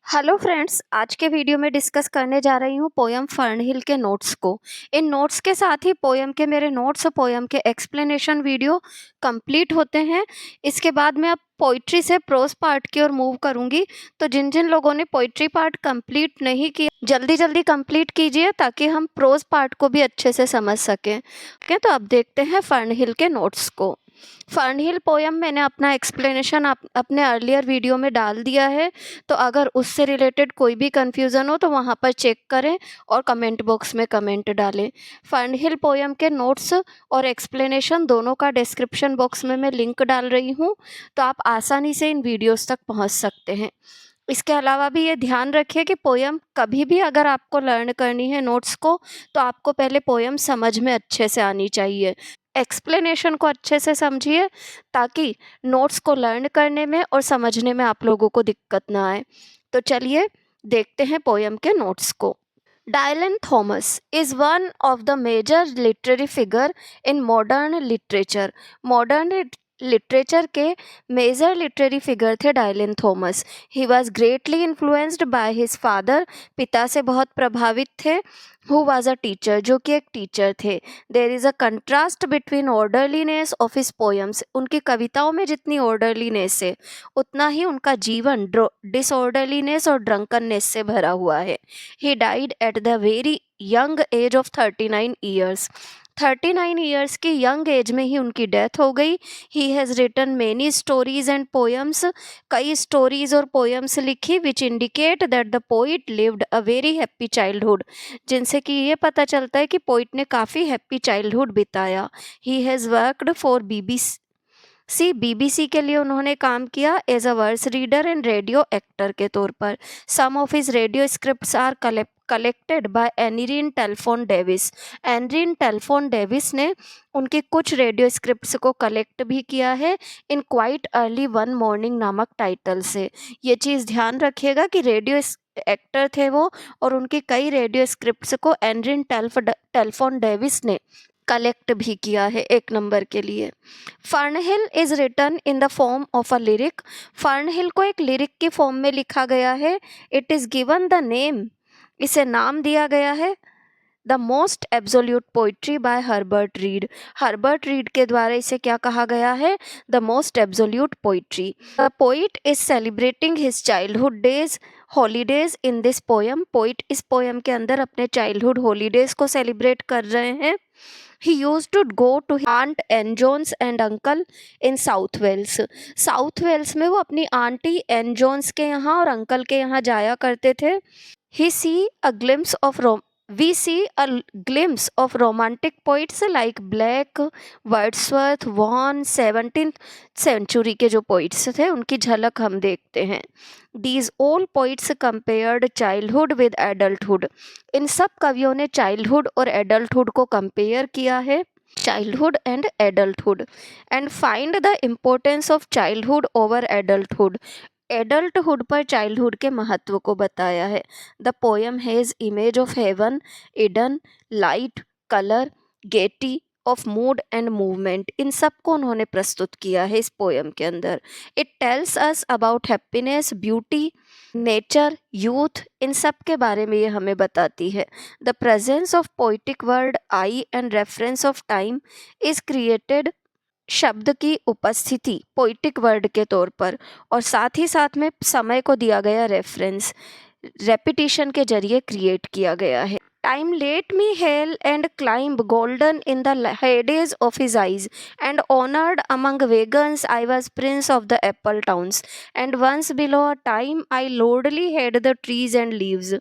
Hello friends, आज के video में डिस्कस करने जा रही हूँ पोयम फर्नहिल के नोट्स को। इन नोट्स के साथ ही पोयम के मेरे नोट्स और पोयम के एक्सप्लेनेशन वीडियो कंप्लीट होते हैं। इसके बाद मैं अब पोइट्री से प्रोज पार्ट की ओर मूव करूँगी। तो जिन जिन लोगों ने पोइट्री पार्ट कंप्लीट नहीं किया, जल्दी जल्दी कंप्लीट कीजिए ताकि हम प्रोज पार्ट को भी अच्छे से समझ सकें। ओके, तो अब देखते हैं फर्नहिल के नोट्स को। फर्नहिल पोयम मैंने अपना एक्सप्लेनेशन अपने अर्लियर वीडियो में डाल दिया है, तो अगर उससे रिलेटेड कोई भी कन्फ्यूज़न हो तो वहाँ पर चेक करें और कमेंट बॉक्स में कमेंट डालें। फर्नहिल पोयम के नोट्स और एक्सप्लेनेशन दोनों का डिस्क्रिप्शन बॉक्स में मैं लिंक डाल रही हूँ, तो आप आसानी से इन वीडियोस तक पहुँच सकते हैं। इसके अलावा भी ये ध्यान रखिए कि पोयम कभी भी अगर आपको लर्न करनी है नोट्स को, तो आपको पहले पोयम समझ में अच्छे से आनी चाहिए। एक्सप्लेनेशन को अच्छे से समझिए ताकि नोट्स को लर्न करने में और समझने में आप लोगों को दिक्कत ना आए। तो चलिए देखते हैं पोयम के नोट्स को। Dylan Thomas is one of the major literary figure in modern literature. Modern literature के मेजर लिटरेरी फिगर थे Dylan Thomas. He was greatly influenced by his father, पिता से बहुत प्रभावित थे। हु वॉज अ टीचर, जो कि एक टीचर थे। There is a contrast between orderliness of his poems. उनकी कविताओं में जितनी ऑर्डरलीनेस है, उतना ही उनका जीवन डिसऑर्डरलीनेस और ड्रंकननेस से भरा हुआ है। He died at the very young age of 39 years. 39 years की यंग एज में ही उनकी डेथ हो गई। He has written many stories and poems. कई स्टोरीज और पोएम्स लिखी which indicate that the poet lived a very happy childhood, जिनसे कि ये पता चलता है कि पोइट ने काफ़ी हैप्पी चाइल्डहुड बिताया। He has worked for BBC के लिए उन्होंने काम किया as a verse reader and radio actor के तौर पर। सम of his radio scripts are collected by एनरिन टेलफोन Davis. एनरिन टेलफोन Davis ने उनकी कुछ रेडियो स्क्रिप्ट्स को कलेक्ट भी किया है in quite early one morning नामक टाइटल से। ये चीज़ ध्यान रखिएगा कि रेडियो एक्टर थे वो, और उनकी कई रेडियो स्क्रिप्ट्स को एनरिन टेलफोन डेविस ने कलेक्ट भी किया है 1 नंबर के लिए। फर्नहिल is written in the form of a lyric. फर्नहिल को एक लिरिक की फॉर्म में लिखा गया है। It is given the name, इसे नाम दिया गया है the most absolute poetry bye Herbert read. Herbert read के द्वारा इसे क्या कहा गया है? The most absolute poetry. The poet is celebrating his childhood days holidays in this poem. Poet इस पोयम के अंदर अपने चाइल्डहुड हॉलीडेज को सेलिब्रेट कर रहे हैं। He used to go to aunt Ann Jones and uncle in South Wales. South Wales में वो अपनी आंटी एन जोन्स के यहाँ और अंकल के यहाँ जाया करते थे। He see a glimpse of We see a glimpse of romantic poets like Blake, Wordsworth, Vaughan, 17th century के जो poets थे उनकी झलक हम देखते हैं। These all poets compared childhood with adulthood. इन सब कवियों ने childhood और adulthood को compare किया है। childhood and adulthood and find the importance of childhood over adulthood. Adulthood पर चाइल्डहुड के महत्व को बताया है। The poem has image of haven, Eden, light, colour, Getty of mood and movement. इन सब को उन्होंने प्रस्तुत किया है इस पोयम के अंदर। It tells us about happiness, beauty, nature, youth, इन सब के बारे में ये हमें बताती है। The presence of poetic word I and reference of time is created. शब्द की उपस्थिति पोइटिक वर्ड के तौर पर, और साथ ही साथ में समय को दिया गया रेफरेंस रेपिटिशन के जरिए क्रिएट किया गया है। Time let me hello and climb golden in the हेडेज of his eyes and honoured among vegans I was Prince of the Apple towns and once below a time I loudly head the trees and leaves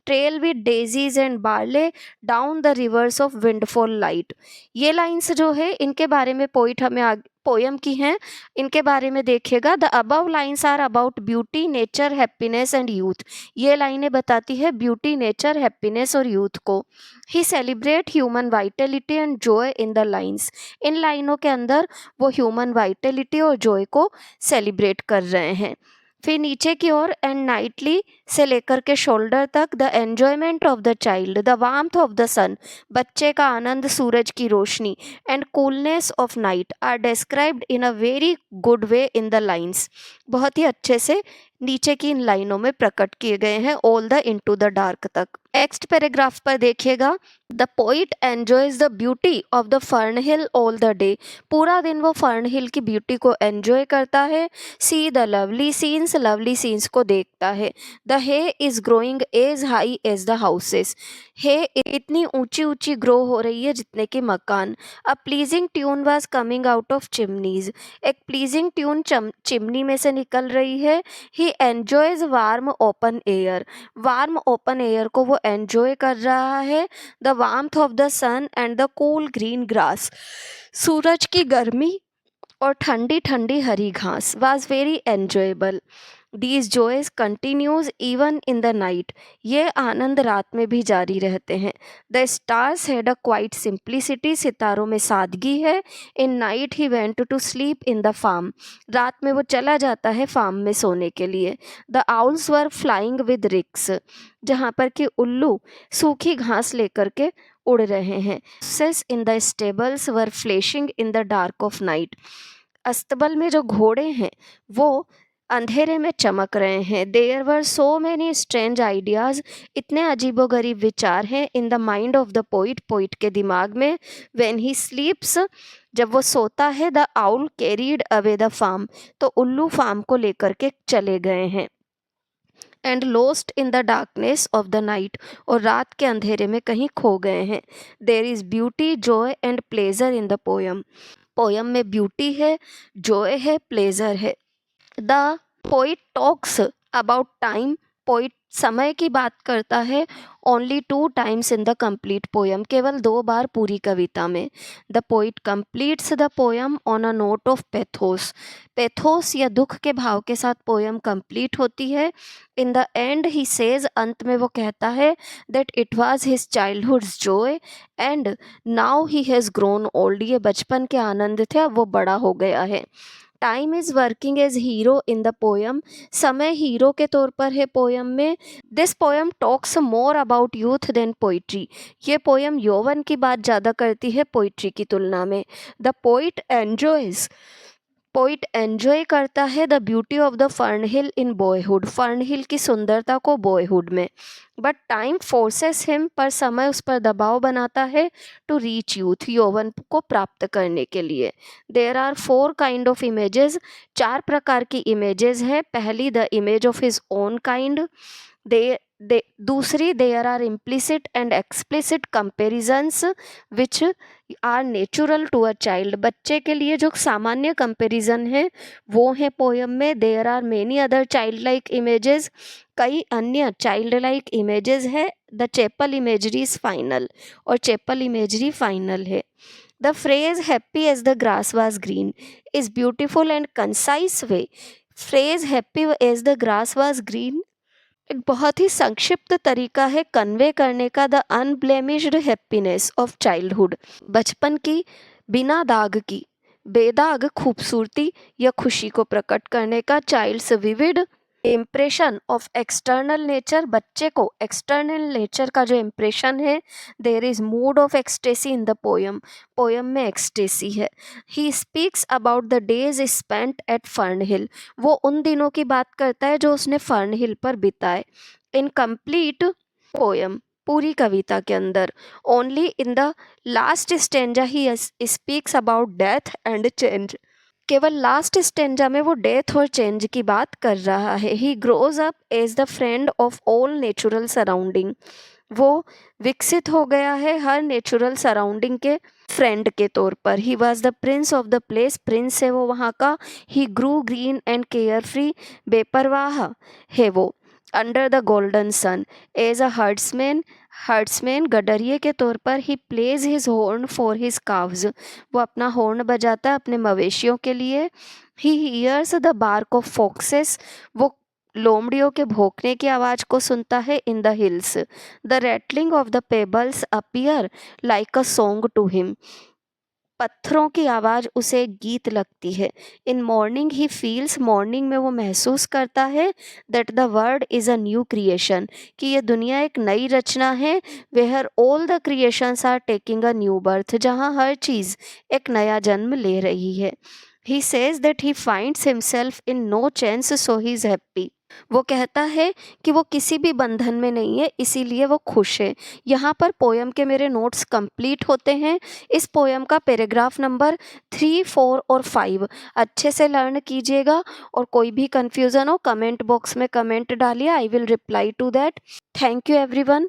trail with daisies and barley down the reverse of windfall light. ये lines जो है इनके बारे में poet हमें poem की हैं, इनके बारे में देखिएगा। The above lines are about beauty, nature, happiness and youth. ये लाइनें बताती है ब्यूटी, नेचर, हैप्पीनेस और यूथ को। He celebrate human vitality and joy in the lines. इन लाइनों के अंदर वो ह्यूमन वाइटेलिटी और जॉय को सेलिब्रेट कर रहे हैं। फिर नीचे की ओर एंड नाइटली से लेकर के शोल्डर तक the enjoyment of the child, the warmth of the sun, बच्चे का आनंद, सूरज की रोशनी, and coolness of night are described in a very good way in the lines. बहुत ही अच्छे से नीचे की इन लाइनों में प्रकट किए गए हैं, all the into the dark तक। नेक्स्ट पैराग्राफ पर देखिएगा, the poet enjoys the beauty of the Fern hill all the day. पूरा दिन वो फर्न हिल की ब्यूटी को एंजॉय करता है। सी द लवली सीन्स को देखता है। The hay is growing as high as the houses. Hay इतनी ऊंची ऊंची ग्रो हो रही है जितने कि मकान। A pleasing tune was coming out of chimneys. एक प्लीजिंग ट्यून चिमनी में से निकल रही है। He enjoys warm open air. Warm open air को वो एंजॉय कर रहा है। The warmth of the sun and the cool green grass. सूरज की गर्मी और ठंडी ठंडी हरी घास was very enjoyable. These joys continues even in the night. ये आनंद रात में भी जारी रहते हैं। The stars had a quite simplicity. सितारों में सादगी है। In night he went to sleep in the farm. रात में वो चला जाता है फार्म में सोने के लिए। The owls were flying with रिक्स। जहाँ पर कि उल्लू सूखी घास लेकर के उड़ रहे हैं। Says in the stables were flashing in the dark of night. अस्तबल में जो घोड़े हैं वो अंधेरे में चमक रहे हैं। There were so many strange ideas. इतने अजीबोगरीब विचार हैं in the mind of the poet. Poet के दिमाग में। व्हेन ही स्लीप्स, जब वो सोता है, the owl carried away the farm. तो उल्लू फार्म को लेकर के चले गए हैं। And lost in the darkness of the night, और रात के अंधेरे में कहीं खो गए हैं। There is beauty joy and pleasure in the poem. Poem में ब्यूटी है, जॉय है, प्लेजर है। The poet talks about time. Poet समय की बात करता है। Only 2 times in the complete poem. केवल 2 बार पूरी कविता में। The poet completes the poem on a note of pathos. Pathos या दुख के भाव के साथ पोयम कंप्लीट होती है। In the end he says, अंत में वो कहता है, that it was his childhood's joy and now he has grown old. ये बचपन के आनंद थे, अब वो बड़ा हो गया है। Time is working as hero in the poem. समय हीरो के तौर पर है पोयम में। This poem talks more about youth than poetry. ये पोयम यौवन की बात ज़्यादा करती है पोइट्री की तुलना में। The poet enjoys, poet enjoy करता है the beauty of the Fern Hill in boyhood. Fern Hill की सुंदरता को बॉयहुड में। बट टाइम फोर्सेस हिम, पर समय उस पर दबाव बनाता है, टू रीच यूथ, यौवन को प्राप्त करने के लिए। There are 4 kind of images. 4 प्रकार की इमेजेस है। पहली, the image of his own kind. दूसरी, there are implicit and explicit comparisons which are natural to a child. बच्चे के लिए जो सामान्य कंपेरिजन है वो है पोयम में। There are many other child like images. कई अन्य चाइल्ड लाइक इमेजेस है। The chapel imagery is final, और चैपल इमेजरी फाइनल है। The phrase happy as the grass was green is beautiful and concise way. Phrase happy as the grass was green एक बहुत ही संक्षिप्त तरीका है convey करने का the unblemished happiness of childhood. बचपन की बिना दाग की बेदाग खूबसूरती या खुशी को प्रकट करने का। Child's vivid impression of external nature. बच्चे को एक्सटर्नल नेचर का जो इम्प्रेशन है। There is mood of ecstasy in the poem. Poem में एक्सटेसी है। He speaks about the days spent at Fern Hill. वो उन दिनों की बात करता है जो उसने फर्न हिल पर बिताए। इन कंप्लीट पोयम, पूरी कविता के अंदर, only in the last stanza he speaks about death and change. केवल लास्ट स्टेंजा में वो डेथ और चेंज की बात कर रहा है। He grows up as the friend of all natural surrounding. वो विकसित हो गया है हर नेचुरल सराउंडिंग के फ्रेंड के तौर पर। He was the prince of the place. Prince है वो वहाँ का। He grew green and care free. बेपरवाह है वो under the golden sun. As a herdsman, herdsman गडरिये के तौर पर। He plays his horn for his calves. वो अपना हॉर्न बजाता है अपने मवेशियों के लिए। He hears the bark of foxes. वो लोमड़ियों के भौंकने की आवाज़ को सुनता है in the hills. The rattling of the pebbles appear like a song to him. पत्थरों की आवाज़ उसे गीत लगती है। In morning he feels, morning में वो महसूस करता है, that the world is a new creation, कि ये दुनिया एक नई रचना है। Where all the creations are taking a new birth, जहाँ हर चीज़ एक नया जन्म ले रही है। He says that he finds himself in no chains so he is happy. वो कहता है कि वो किसी भी बंधन में नहीं है, इसीलिए वो खुश है। यहाँ पर पोयम के मेरे नोट्स कंप्लीट होते हैं। इस पोयम का पैराग्राफ नंबर 3, 4 और 5 अच्छे से लर्न कीजिएगा, और कोई भी कन्फ्यूज़न हो कमेंट बॉक्स में कमेंट डालिए, I will reply to that. Thank you everyone.